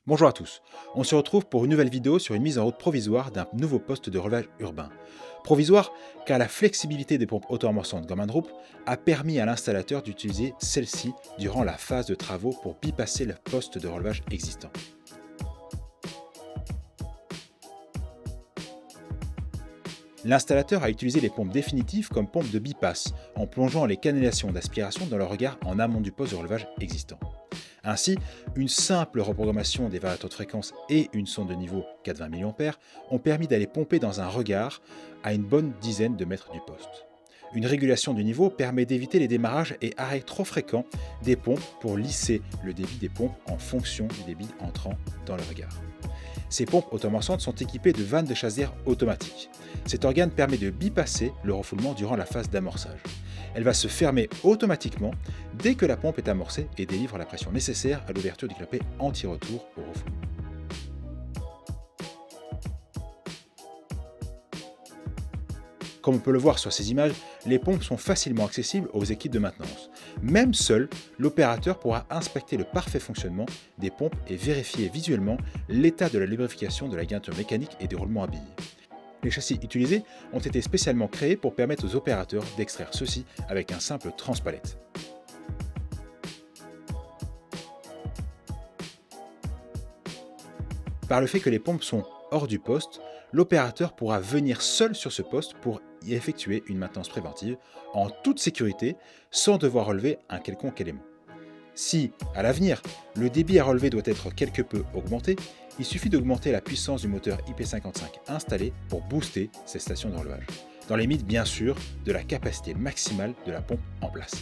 Bonjour à tous, on se retrouve pour une nouvelle vidéo sur une mise en route provisoire d'un nouveau poste de relevage urbain. Provisoire car la flexibilité des pompes auto-amorçantes Group a permis à l'installateur d'utiliser celle-ci durant la phase de travaux pour bypasser le poste de relevage existant. L'installateur a utilisé les pompes définitives comme pompes de bypass en plongeant les canalisations d'aspiration dans leur regard en amont du poste de relevage existant. Ainsi, une simple reprogrammation des variateurs de fréquence et une sonde de niveau 420 mA ont permis d'aller pomper dans un regard à une bonne dizaine de mètres du poste. Une régulation du niveau permet d'éviter les démarrages et arrêts trop fréquents des pompes pour lisser le débit des pompes en fonction du débit entrant dans le regard. Ces pompes auto-amorçantes sont équipées de vannes de chasse d'air automatiques. Cet organe permet de bypasser le refoulement durant la phase d'amorçage. Elle va se fermer automatiquement dès que la pompe est amorcée et délivre la pression nécessaire à l'ouverture du clapet anti-retour au refoulement. Comme on peut le voir sur ces images, les pompes sont facilement accessibles aux équipes de maintenance. Même seul, l'opérateur pourra inspecter le parfait fonctionnement des pompes et vérifier visuellement l'état de la lubrification de la garniture mécanique et des roulements à billes. Les châssis utilisés ont été spécialement créés pour permettre aux opérateurs d'extraire ceux-ci avec un simple transpalette. Par le fait que les pompes sont hors du poste, l'opérateur pourra venir seul sur ce poste pour y effectuer une maintenance préventive en toute sécurité sans devoir relever un quelconque élément. Si, à l'avenir, le débit à relever doit être quelque peu augmenté, il suffit d'augmenter la puissance du moteur IP55 installé pour booster ces stations de relevage, dans les limites bien sûr de la capacité maximale de la pompe en place.